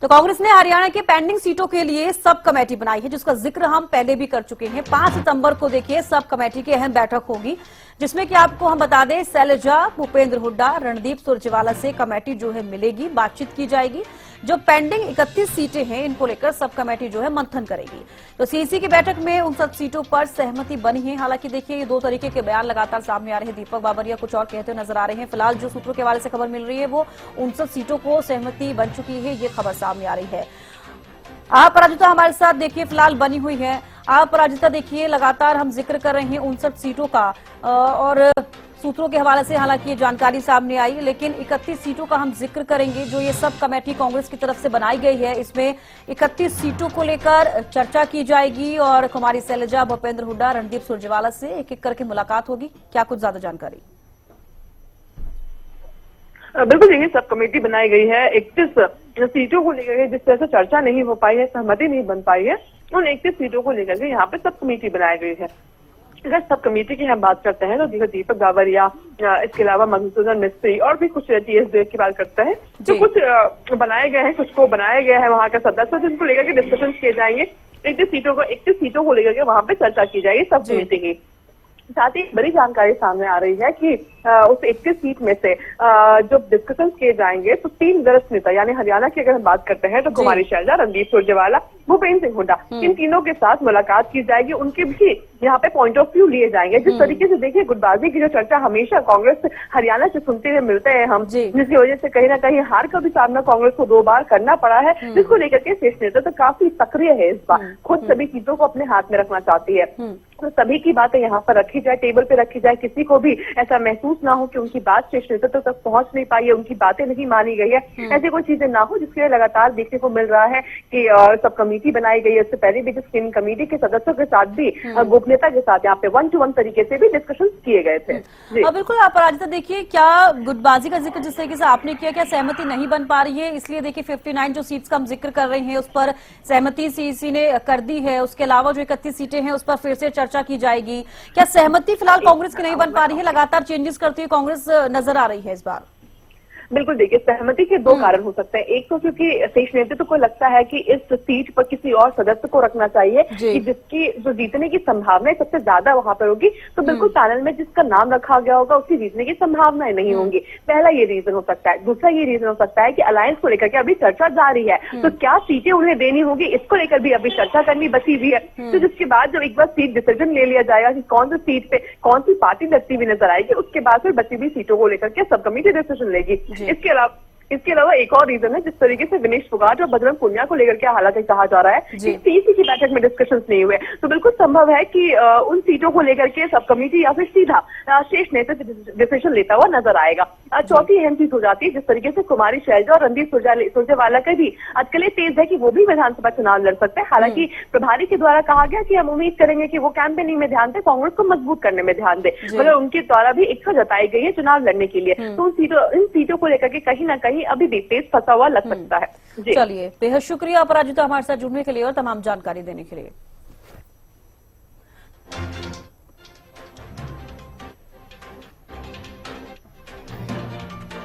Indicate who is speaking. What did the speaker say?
Speaker 1: तो कांग्रेस ने हरियाणा के पेंडिंग सीटों के लिए सब कमेटी बनाई है, जिसका जिक्र हम पहले भी कर चुके हैं। 5 सितंबर को देखिए सब कमेटी की अहम बैठक होगी, जिसमें कि आपको हम बता दें शैलजा, भूपेंद्र हुड्डा, रणदीप सुरजेवाला से कमेटी जो है मिलेगी, बातचीत की जाएगी। जो पेंडिंग 31 सीटें हैं इनको लेकर सब कमेटी जो है मंथन करेगी। तो सीसी की बैठक में 59 सीटों पर सहमति बनी है। हालांकि देखिए ये 2 तरीके के बयान लगातार सामने आ रहे हैं। दीपक बाबरिया कुछ और कहते हुए नजर आ रहे हैं। फिलहाल जो सूत्रों के हवाले से खबर मिल रही है वो 59 सीटों को सहमति बन चुकी है, ये खबर सामने आ रही है। अपराजिता हमारे साथ देखिए फिलहाल बनी हुई है। अपराजिता देखिए लगातार हम जिक्र कर रहे हैं 59 सीटों का और सूत्रों के हवाले से हालांकि ये जानकारी सामने आई, लेकिन 31 सीटों का हम जिक्र करेंगे जो ये सब कमेटी कांग्रेस की तरफ से बनाई गई है। इसमें 31 सीटों को लेकर चर्चा की जाएगी और कुमारी शैलजा, भूपेंद्र हुड्डा, रणदीप सुरजेवाला से एक एक करके मुलाकात होगी। क्या कुछ ज्यादा जानकारी?
Speaker 2: बिल्कुल, देखिए सब कमेटी बनाई गई है। 31 सीटों को लेकर जिस तरह से चर्चा नहीं हो पाई है, सहमति नहीं बन पाई है, उन 31 सीटों को लेकर के यहाँ पे सब कमेटी बनाई गई है। अगर सब कमेटी की हम बात करते हैं तो दीपक बाबरिया, इसके अलावा मधुसूदन मिस्त्री और भी कुछ टीएसडी की बात करते हैं। तो कुछ बनाए गए हैं, कुछ को बनाया गया है वहाँ का सदस्य, जिनको लेकर के डिस्कशन किए जाएंगे। 31 सीटों को लेकर के वहाँ पे चर्चा की जाएगी सब कमेटी की। साथ ही बड़ी जानकारी सामने आ रही है कि उस 31 सीट में से जो डिस्कशन किए जाएंगे तो 3 वरिष्ठ नेता, यानी हरियाणा की अगर हम बात करते हैं तो कुमारी शैलजा, रणदीप सुरजेवाला, भूपेंद्र सिंह हुड्डा, इन तीनों के साथ मुलाकात की जाएगी। उनके भी यहाँ पे पॉइंट ऑफ व्यू लिए जाएंगे। जिस तरीके से देखिए गुटबाजी की जो चर्चा हमेशा कांग्रेस हरियाणा से सुनते हुए मिलते हैं हम, जिसकी वजह से कहीं ना कहीं हार का भी सामना कांग्रेस को 2 बार करना पड़ा है, जिसको लेकर के शीर्ष नेता तो काफी सक्रिय है इस बार, खुद सभी चीजों को अपने हाथ में रखना चाहती है। तो सभी की बातें यहाँ पर रखी जाए, टेबल पे रखी जाए, किसी को भी ऐसा महसूस ना हो कि उनकी बात शीर्ष नेतृत्व तक पहुंच नहीं पाई है, उनकी बातें नहीं मानी गई है, ऐसी कोई चीजें ना हो, जिसके लिए लगातार देखने को मिल रहा है कि सब कमेटी बनाई गई है। इससे पहले भी जिस स्क्रीनिंग कमेटी के सदस्यों के साथ भी गोपनीयता के साथ यहाँ पे 1-to-1 तरीके से भी डिस्कशन किए गए थे।
Speaker 1: बिल्कुल अपराजिता, देखिए क्या गुटबाजी का जिक्र जिस तरीके से आपने किया, क्या सहमति नहीं बन पा रही है? इसलिए देखिए 59 जो सीट्स का हम जिक्र कर रहे हैं उस पर सहमति सीसी ने कर दी है। उसके अलावा जो 31 सीटें हैं उस पर फिर से चर्चा की जाएगी। क्या सहमति फिलहाल कांग्रेस की नहीं बन पा रही है? लगातार चेंजेस करती हुई कांग्रेस नजर आ रही है इस बार।
Speaker 2: बिल्कुल, देखिए सहमति के 2 कारण हो सकते हैं। एक तो क्योंकि शीर्ष नेतृत्व को लगता है कि इस सीट पर किसी और सदस्य को रखना चाहिए कि जिसकी जो जीतने की संभावनाएं सबसे ज्यादा वहां पर होगी। तो बिल्कुल पैनल में जिसका नाम रखा गया होगा उसकी जीतने की संभावनाएं नहीं होंगी। पहला ये रीजन हो सकता है। दूसरा ये रीजन हो सकता है कि अलायंस को लेकर के अभी चर्चा जारी है, तो क्या सीटें उन्हें देनी होगी इसको लेकर भी अभी चर्चा करनी बची हुई है। तो जिसके बाद जब एक बार सीट डिसीजन ले लिया जाएगा कि कौन सी सीट पे कौन सी पार्टी लगती हुई नजर आएगी, उसके बाद फिर बची हुई सीटों को लेकर के सब कमेटी डिसीजन लेगी। इसके अलावा एक और रीजन है, जिस तरीके से विनेश फोगाट और बजरंग पुनिया को लेकर के हालांकि कहा जा रहा है कि सीसी की बैठक में डिस्कशंस नहीं हुए, तो बिल्कुल संभव है कि उन सीटों को लेकर के सब कमेटी या फिर सीधा शीर्ष नेतृत्व डिसीजन लेता हुआ नजर आएगा। चौथी अहम चीज हो जाती है जिस तरीके से कुमारी शैलजा और रणदीप सुरजेवाला का भी अटकलें तेज है कि वो भी विधानसभा चुनाव लड़ सकते हैं। हालांकि प्रभारी के द्वारा कहा गया कि हम उम्मीद करेंगे कि वो कैंपेनिंग में ध्यान दे, कांग्रेस को मजबूत करने में ध्यान दे, मगर उनके द्वारा भी इच्छा जताई गई है चुनाव लड़ने के लिए। तो इन सीटों को लेकर के कहीं ना कहीं अभी भी तेज फंसा हुआ लग सकता है।
Speaker 1: चलिए, बेहद शुक्रिया अपराजिता हमारे साथ जुड़ने के लिए और तमाम जानकारी देने के लिए।